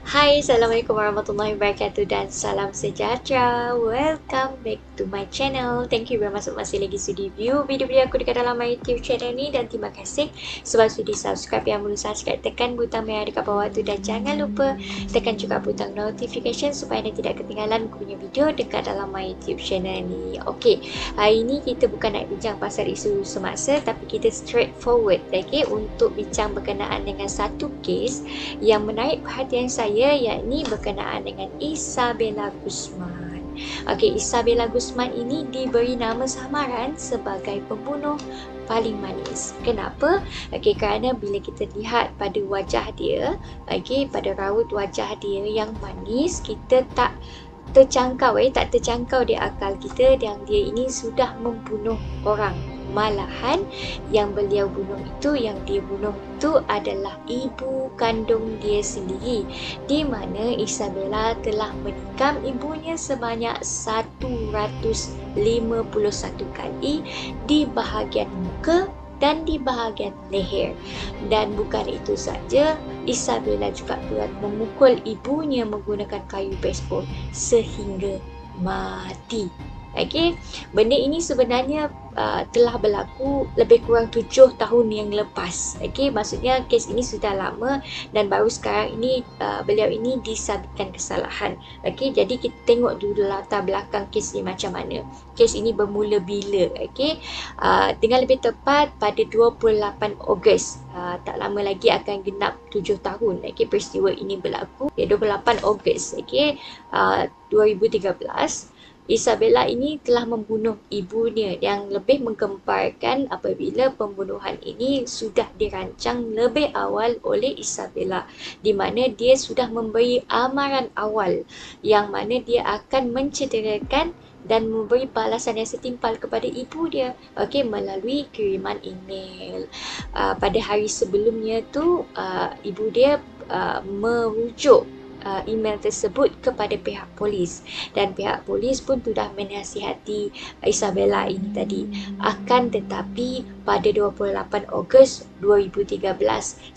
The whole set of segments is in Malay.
Hai, Assalamualaikum warahmatullahi wabarakatuh dan salam sejahtera. Welcome back to my channel. Thank you very much masih lagi sudi view video-video aku dekat dalam my YouTube channel ni, dan terima kasih sebab sudi subscribe. Yang belum subscribe, tekan butang merah dekat bawah tu, dan jangan lupa tekan juga butang notification supaya anda tidak ketinggalan aku punya video dekat dalam my YouTube channel ni. Okey, hari ni kita bukan nak bincang pasal isu semasa, tapi kita straightforward, okay, untuk bincang berkenaan dengan satu kes yang menarik perhatian saya, yakni berkenaan dengan Isabella Guzman. Okey, Isabella Guzman ini diberi nama samaran sebagai pembunuh paling manis. Kenapa? Okey, kerana bila kita lihat pada wajah dia, okey, pada raut wajah dia yang manis, kita tak terjangkau di akal kita, dan dia ini sudah membunuh orang. Malahan yang beliau bunuh itu, yang dia bunuh itu adalah ibu kandung dia sendiri, di mana Isabella telah menikam ibunya sebanyak 151 kali di bahagian muka dan di bahagian leher. Dan bukan itu saja, Isabella juga telah memukul ibunya menggunakan kayu baseball sehingga mati. Okey, benda ini sebenarnya telah berlaku lebih kurang 7 tahun yang lepas. Okey, maksudnya kes ini sudah lama dan baru sekarang ini beliau ini disabitkan kesalahan. Okey, jadi kita tengok dulu latar belakang kes ini macam mana. Kes ini bermula bila? Okey, dengan lebih tepat pada 28 Ogos. Tak lama lagi akan genap 7 tahun. Okey, peristiwa ini berlaku 28 Ogos. Okey, 2013. Isabella ini telah membunuh ibunya, yang lebih menggemparkan apabila pembunuhan ini sudah dirancang lebih awal oleh Isabella, di mana dia sudah memberi amaran awal yang mana dia akan mencederakan dan memberi balasan yang setimpal kepada ibu dia, okey, melalui kiriman email. Pada hari sebelumnya tu, ibu dia merujuk email tersebut kepada pihak polis, dan pihak polis pun sudah menasihati Isabella ini tadi. Akan tetapi pada 28 Ogos 2013,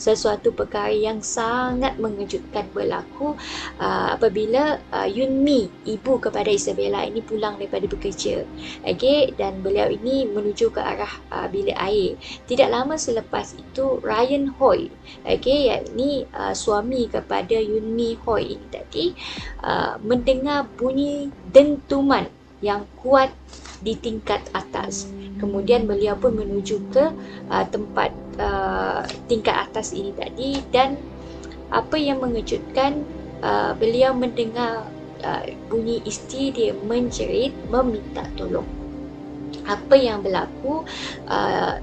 sesuatu perkara yang sangat mengejutkan berlaku apabila Yunmi, ibu kepada Isabella ini, pulang daripada bekerja. Okey, dan beliau ini menuju ke arah bilik air. Tidak lama selepas itu, Ryan Hoy, okey, yakni suami kepada Yunmi Hoy ini tadi, mendengar bunyi dentuman yang kuat di tingkat atas. Kemudian beliau pun menuju ke tempat tingkat atas ini tadi, dan apa yang mengejutkan, beliau mendengar bunyi isteri dia menjerit meminta tolong. Apa yang berlaku,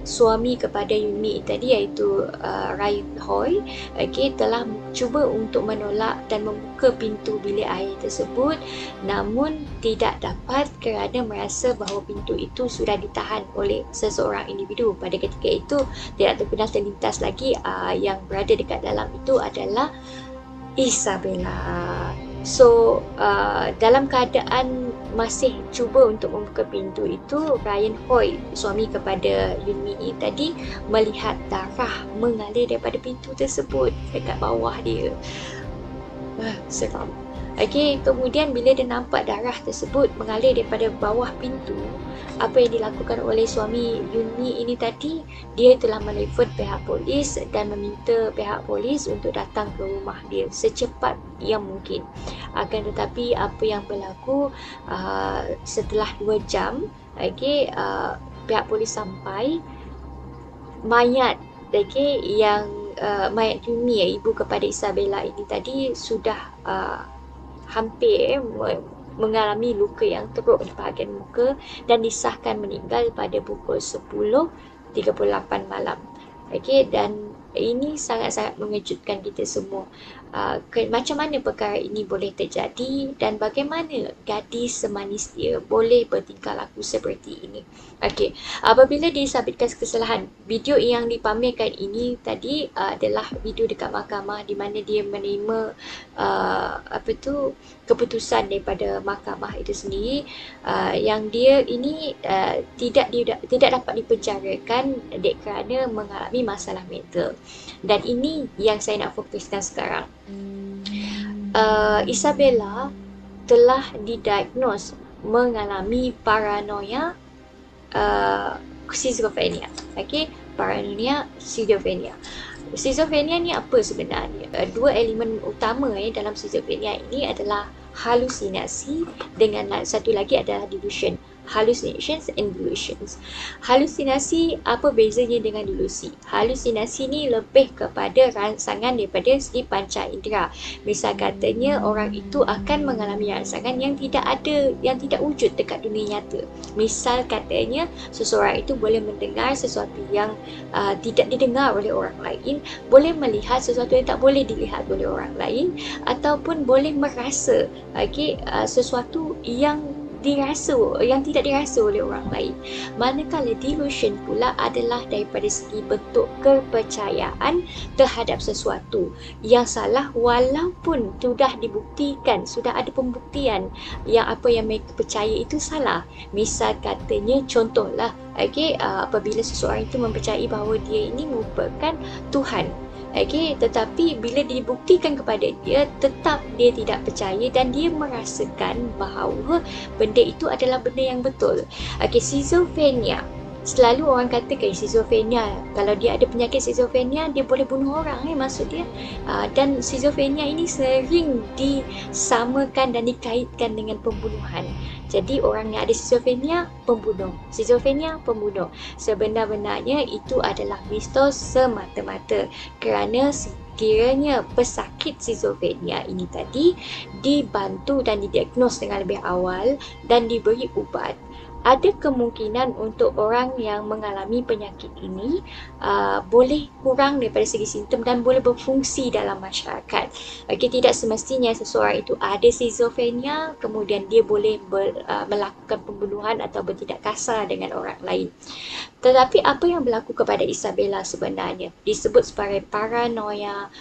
suami kepada Yunmi tadi, iaitu Ryan Hoy, okay, telah cuba untuk menolak dan membuka pintu bilik air tersebut, namun tidak dapat kerana merasa bahawa pintu itu sudah ditahan oleh seseorang individu. Pada ketika itu tidak terlintas lagi yang berada dekat dalam itu adalah Isabella. So, dalam keadaan masih cuba untuk membuka pintu itu, Ryan Hoy, suami kepada Yunmi ini tadi, melihat darah mengalir daripada pintu tersebut dekat bawah dia. Seram. Okey, kemudian bila dia nampak darah tersebut mengalir daripada bawah pintu, apa yang dilakukan oleh suami Yunmi ini tadi, dia telah menelefon pihak polis dan meminta pihak polis untuk datang ke rumah dia secepat yang mungkin. Akan tetapi apa yang berlaku, setelah 2 jam, okey, pihak polis sampai, mayat, okey, yang mayat Yunmi, ibu kepada Isabella ini tadi, sudah hampir mengalami luka yang teruk di bahagian muka dan disahkan meninggal pada pukul 10.38 malam. Okey, dan ini sangat-sangat mengejutkan kita semua. Macam mana perkara ini boleh terjadi, dan bagaimana gadis semanis dia boleh bertingkah laku seperti ini. Okey, apabila disabitkan kesalahan, video yang dipamerkan ini tadi adalah video dekat mahkamah, di mana dia menerima keputusan daripada mahkamah itu sendiri, yang dia ini tidak dapat dipenjarakan kerana mengalami masalah mental. Dan ini yang saya nak fokuskan sekarang. Isabella telah didiagnos mengalami paranoia schizophrenia. Okey, paranoia schizophrenia. Schizophrenia ni apa sebenarnya? Dua elemen utama dalam schizophrenia ini adalah halusinasi dengan satu lagi adalah delusion. Hallucinations and delusions. Halusinasi, apa bezanya dengan delusi? Halusinasi ni lebih kepada rangsangan daripada segi panca indera. Misal katanya orang itu akan mengalami rangsangan yang tidak ada, yang tidak wujud dekat dunia nyata. Misal katanya seseorang itu boleh mendengar sesuatu yang tidak didengar oleh orang lain, boleh melihat sesuatu yang tak boleh dilihat oleh orang lain, ataupun boleh merasa sesuatu yang tidak dirasa oleh orang lain. Manakala delusion pula adalah daripada segi bentuk kepercayaan terhadap sesuatu yang salah, walaupun sudah dibuktikan, sudah ada pembuktian yang apa yang mereka percaya itu salah. Misal katanya, contohlah, apabila seseorang itu mempercayai bahawa dia ini merupakan Tuhan, tetapi bila dibuktikan kepada dia, tetap dia tidak percaya dan dia merasakan bahawa benda itu adalah benda yang betul. Schizophrenia, selalu orang katakan schizophrenia, kalau dia ada penyakit schizophrenia, dia boleh bunuh orang, maksud dia. Dan schizophrenia ini sering disamakan dan dikaitkan dengan pembunuhan. Jadi orang yang ada schizophrenia, pembunuh. Schizophrenia, pembunuh. Sebenar-benarnya itu adalah mitos semata-mata, kerana sekiranya pesakit schizophrenia ini tadi dibantu dan didiagnos dengan lebih awal dan diberi ubat, ada kemungkinan untuk orang yang mengalami penyakit ini boleh kurang daripada segi simptom dan boleh berfungsi dalam masyarakat. Tidak semestinya seseorang itu ada schizophrenia kemudian dia boleh melakukan pembunuhan atau bertindak kasar dengan orang lain. Tetapi apa yang berlaku kepada Isabella sebenarnya disebut sebagai paranoia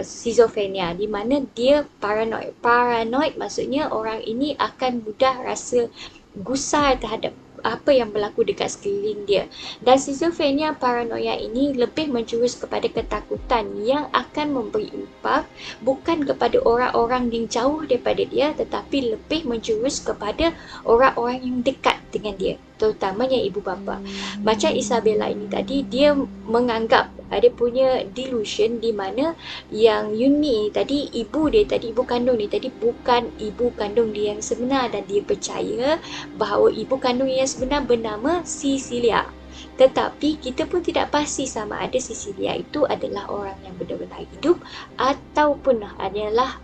schizophrenia, di mana dia paranoid. Paranoid maksudnya orang ini akan mudah rasa gusar terhadap apa yang berlaku dekat sekeliling dia. Dan schizophrenia paranoia ini lebih menjurus kepada ketakutan yang akan memberi impak bukan kepada orang-orang yang jauh daripada dia, tetapi lebih menjurus kepada orang-orang yang dekat dengan dia, terutamanya ibu bapa. Macam Isabella ini tadi, dia menganggap dia punya delusion di mana yang Yuni tadi, ibu kandung dia tadi bukan ibu kandung dia yang sebenar, dan dia percaya bahawa ibu kandung yang sebenar bernama Cecilia. Tetapi kita pun tidak pasti sama ada Cecilia itu adalah orang yang benar-benar hidup ataupun adalah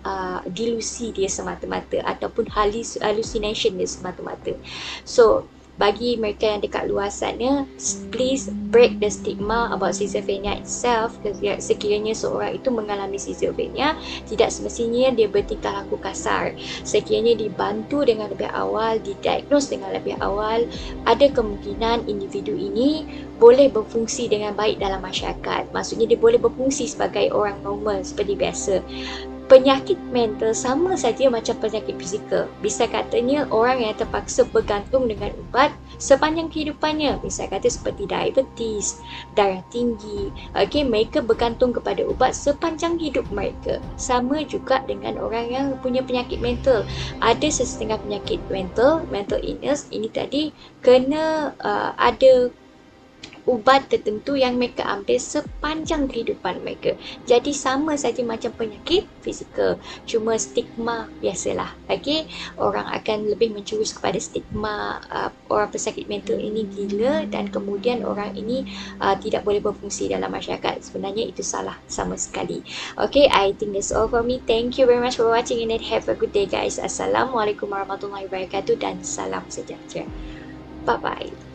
delusi dia semata-mata ataupun hallucination dia semata-mata. So, bagi mereka yang dekat luar sana, please break the stigma about schizophrenia itself. Sekiranya seorang itu mengalami schizophrenia, tidak semestinya dia bertingkah laku kasar. Sekiranya dibantu dengan lebih awal, didiagnos dengan lebih awal, ada kemungkinan individu ini boleh berfungsi dengan baik dalam masyarakat. Maksudnya dia boleh berfungsi sebagai orang normal seperti biasa. Penyakit mental sama saja macam penyakit fizikal. Bisa katanya orang yang terpaksa bergantung dengan ubat sepanjang kehidupannya. Misal kata seperti diabetes, darah tinggi. Mereka bergantung kepada ubat sepanjang hidup mereka. Sama juga dengan orang yang punya penyakit mental. Ada sesetengah penyakit mental illness ini tadi kena ada ubat tertentu yang mereka ambil sepanjang kehidupan mereka. Jadi sama saja macam penyakit fizikal, cuma stigma biasalah. Orang akan lebih menjurus kepada stigma orang pesakit mental ini gila dan kemudian orang ini tidak boleh berfungsi dalam masyarakat. Sebenarnya itu salah sama sekali. I think that's all for me. Thank you very much for watching and have a good day guys. Assalamualaikum warahmatullahi wabarakatuh dan salam sejahtera. Bye bye.